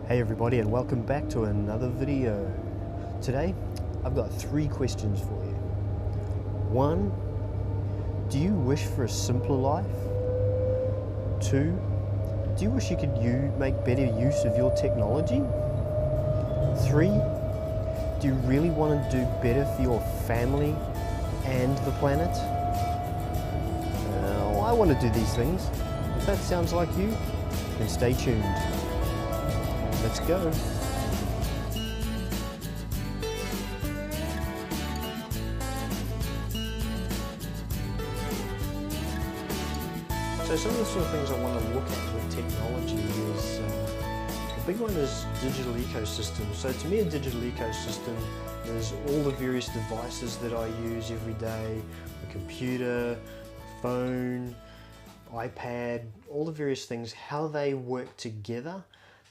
Hey everybody, and welcome back to another video. Today I've got 3 questions for you. 1, do you wish for a simpler life? 2, do you wish you could make better use of your technology? 3, do you really want to do better for your family and the planet? I want to do these things. If that sounds like you, then stay tuned. Let's go. So some of the sort of things I want to look at with technology is, the big one is digital ecosystems. So to me a digital ecosystem is all the various devices that I use every day, a computer, phone, iPad, all the various things, how they work together,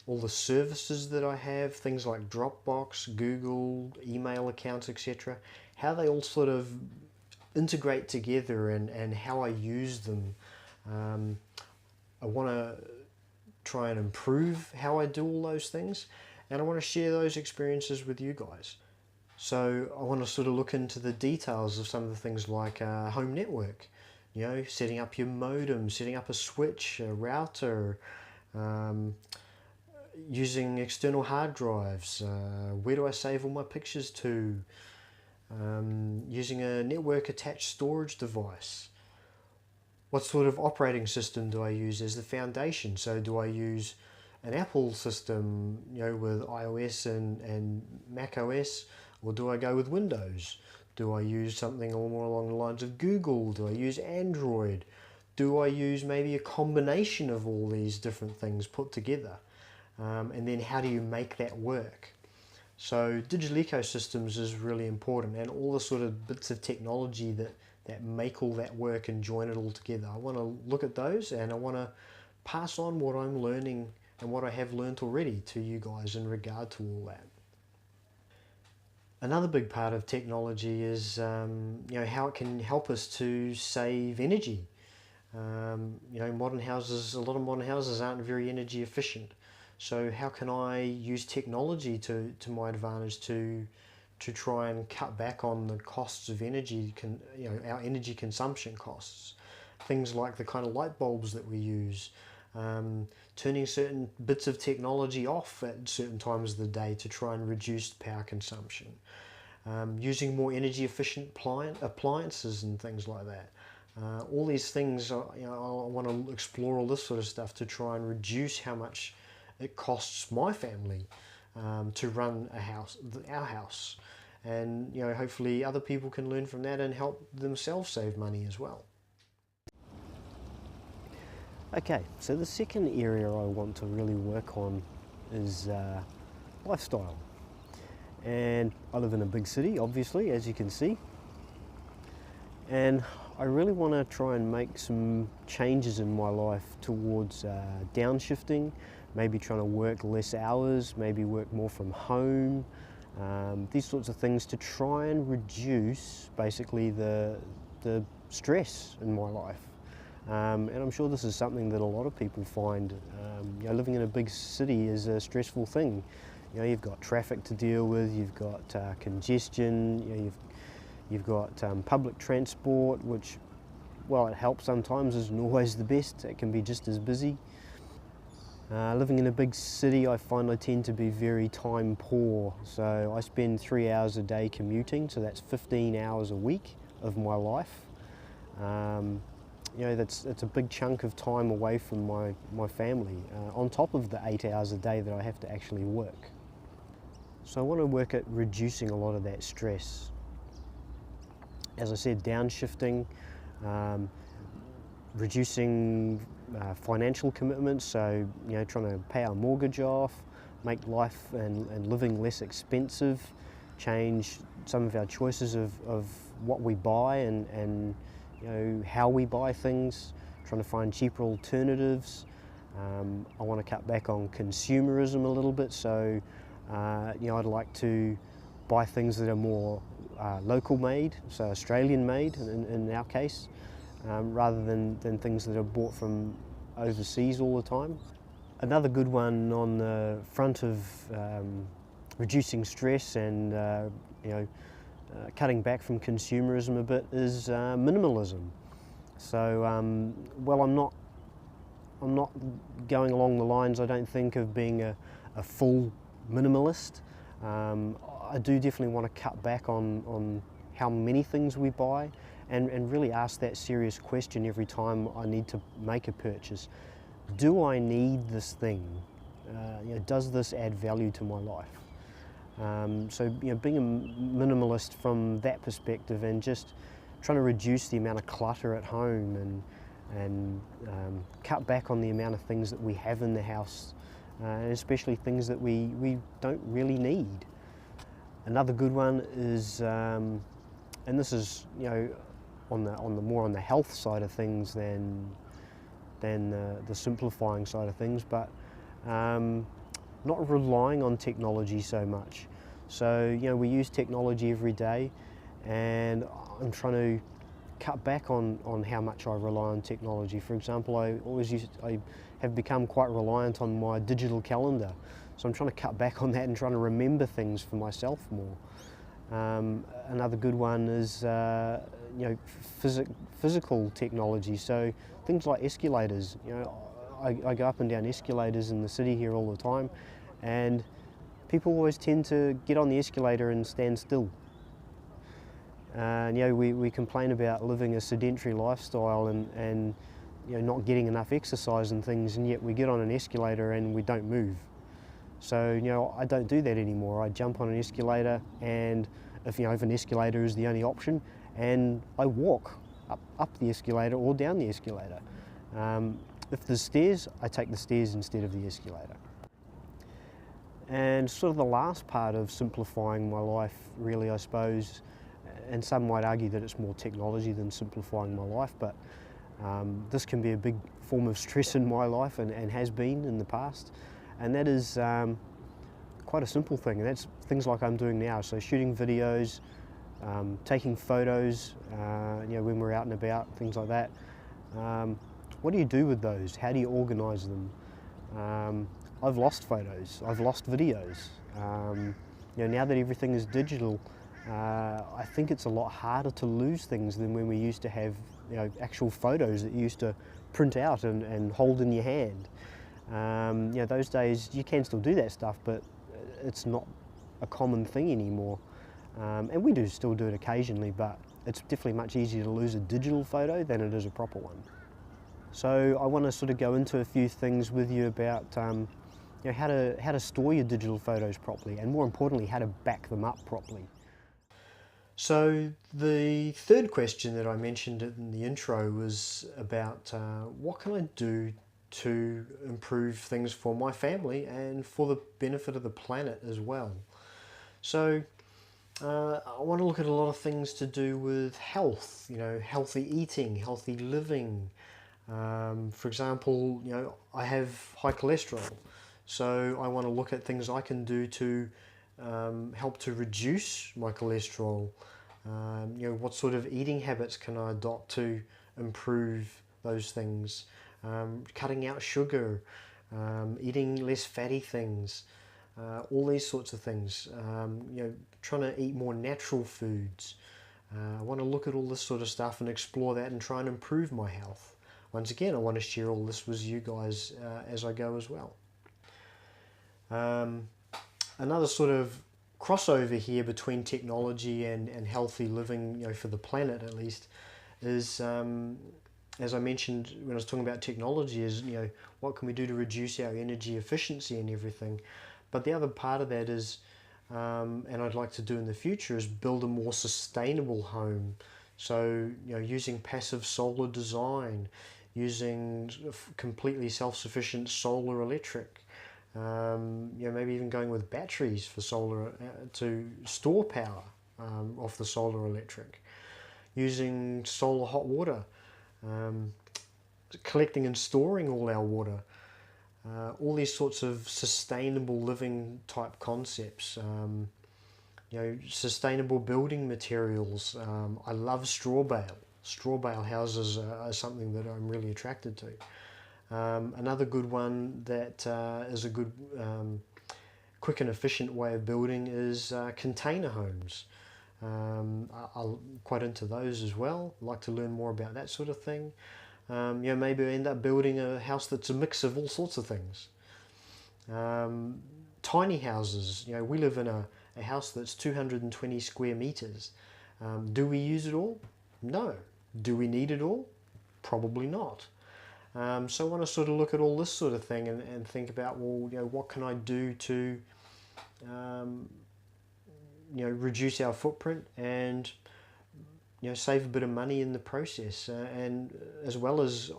all the services that I have, things like Dropbox, Google, email accounts, etc., how they all sort of integrate together and how I use them. I want to try and improve how I do all those things, and I want to share those experiences with you guys. So I want to sort of look into the details of some of the things like home network, you know, setting up your modem, setting up a switch, a router, using external hard drives, where do I save all my pictures to, using a network attached storage device. What sort of operating system do I use as the foundation? So do I use an Apple system, you know, with iOS and Mac OS, or do I go with Windows? Do I use something more along the lines of Google? Do I use Android? Do I use maybe a combination of all these different things put together? And then how do you make that work? So digital ecosystems is really important, and all the sort of bits of technology that make all that work and join it all together. I want to look at those, and I want to pass on what I'm learning and what I have learnt already to you guys in regard to all that. Another big part of technology is you know, how it can help us to save energy. You know, a lot of modern houses aren't very energy efficient. So how can I use technology to my advantage to try and cut back on the costs of energy, you know, our energy consumption costs? Things like the kind of light bulbs that we use, turning certain bits of technology off at certain times of the day to try and reduce power consumption, using more energy efficient appliances and things like that. All these things, you know, I want to explore all this sort of stuff to try and reduce how much it costs my family to run our house, and you know, hopefully other people can learn from that and help themselves save money as well. Okay, so the second area I want to really work on is lifestyle. And I live in a big city, obviously, as you can see, and I really want to try and make some changes in my life towards downshifting, maybe trying to work less hours, maybe work more from home, these sorts of things to try and reduce basically the stress in my life. And I'm sure this is something that a lot of people find. You know, living in a big city is a stressful thing. You know, you've got traffic to deal with, you've got congestion, you know, you've got public transport, which, well, it helps sometimes, isn't always the best. It can be just as busy. Living in a big city, I find I tend to be very time poor. So I spend 3 hours a day commuting, so that's 15 hours a week of my life. You know, that's a big chunk of time away from my family, on top of the 8 hours a day that I have to actually work. So I want to work at reducing a lot of that stress. As I said, downshifting, reducing financial commitments, so you know, trying to pay our mortgage off, make life and living less expensive, change some of our choices of what we buy and you know, how we buy things, trying to find cheaper alternatives. I want to cut back on consumerism a little bit, so you know, I'd like to buy things that are more local made, so Australian made in our case, rather than things that are bought from overseas all the time. Another good one on the front of reducing stress and cutting back from consumerism a bit is minimalism. So well, I'm not going along the lines, I don't think, of being a full minimalist. I do definitely want to cut back on how many things we buy and really ask that serious question every time I need to make a purchase. Do I need this thing? Does this add value to my life? So being a minimalist from that perspective and just trying to reduce the amount of clutter at home and cut back on the amount of things that we have in the house, and especially things that we don't really need. Another good one is, and this is on the more on the health side of things than the simplifying side of things, but not relying on technology so much. So we use technology every day, and I'm trying to cut back on how much I rely on technology. For example, I have become quite reliant on my digital calendar, so I'm trying to cut back on that and trying to remember things for myself more. Another good one is physical technology. So things like escalators. I go up and down escalators in the city here all the time, and people always tend to get on the escalator and stand still. We complain about living a sedentary lifestyle and not getting enough exercise and things, and yet we get on an escalator and we don't move. So I don't do that anymore. I jump on an escalator, and if an escalator is the only option, and I walk up the escalator or down the escalator. If there's stairs, I take the stairs instead of the escalator. And sort of the last part of simplifying my life, really, I suppose, and some might argue that it's more technology than simplifying my life, but this can be a big form of stress in my life and has been in the past, and that is quite a simple thing, and that's things like I'm doing now. So shooting videos, taking photos, when we're out and about, things like that. What do you do with those? How do you organise them? I've lost photos, I've lost videos. Now that everything is digital, I think it's a lot harder to lose things than when we used to have actual photos that you used to print out and hold in your hand. Those days you can still do that stuff, but it's not a common thing anymore. And we do still do it occasionally, but it's definitely much easier to lose a digital photo than it is a proper one. So I want to sort of go into a few things with you about how to store your digital photos properly, and more importantly, how to back them up properly. So the third question that I mentioned in the intro was about what can I do to improve things for my family and for the benefit of the planet as well. So I want to look at a lot of things to do with health, healthy eating, healthy living. For example, I have high cholesterol, so I want to look at things I can do to help to reduce my cholesterol. What sort of eating habits can I adopt to improve those things? Cutting out sugar, eating less fatty things, all these sorts of things. Trying to eat more natural foods. I want to look at all this sort of stuff and explore that and try and improve my health. Once again, I want to share all this with you guys as I go as well. Another sort of crossover here between technology and healthy living, for the planet at least, is, as I mentioned when I was talking about technology, is, what can we do to reduce our energy efficiency and everything. But the other part of that is, and I'd like to do in the future, is build a more sustainable home. So, using passive solar design, using completely self-sufficient solar electric, maybe even going with batteries for solar to store power off the solar electric, using solar hot water, collecting and storing all our water, all these sorts of sustainable living type concepts. Sustainable building materials. I love straw bale. Straw bale houses are something that I'm really attracted to. Another good one that is a good quick and efficient way of building is container homes. I'm quite into those as well. Like to learn more about that sort of thing. Maybe end up building a house that's a mix of all sorts of things. Tiny houses. We live in a house that's 220 square meters. Do we use it all? No. Do we need it all? Probably not. So I want to sort of look at all this sort of thing and think about, well, what can I do to reduce our footprint and save a bit of money in the process, and as well as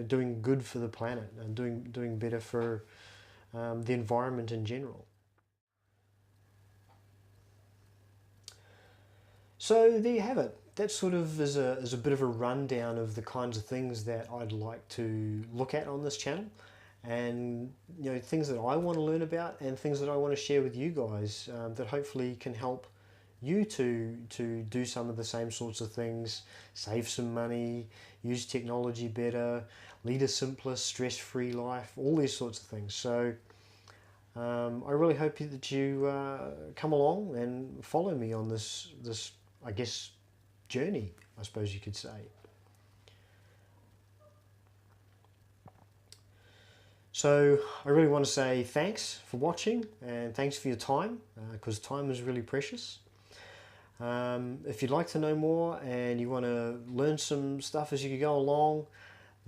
doing good for the planet and doing better for the environment in general. So there you have it. That sort of is a bit of a rundown of the kinds of things that I'd like to look at on this channel, and things that I want to learn about and things that I want to share with you guys that hopefully can help you to do some of the same sorts of things, save some money, use technology better, lead a simpler, stress-free life, all these sorts of things. So I really hope that you come along and follow me on this I guess journey, I suppose you could say. So I really want to say thanks for watching and thanks for your time, because time is really precious. If you'd like to know more and you want to learn some stuff as you go along,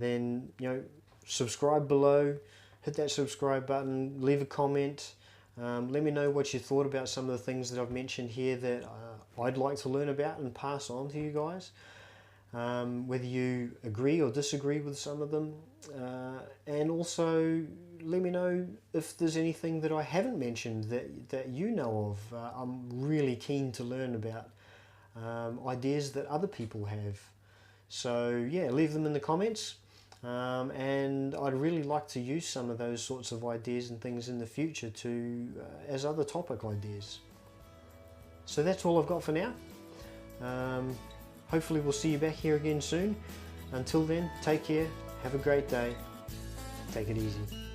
then subscribe below, hit that subscribe button, leave a comment. Let me know what you thought about some of the things that I've mentioned here that I'd like to learn about and pass on to you guys. Whether you agree or disagree with some of them, and also let me know if there's anything that I haven't mentioned that you know of. I'm really keen to learn about ideas that other people have. So yeah, leave them in the comments, and I'd really like to use some of those sorts of ideas and things in the future as other topic ideas. So that's all I've got for now. Hopefully we'll see you back here again soon. Until then, take care, have a great day, take it easy.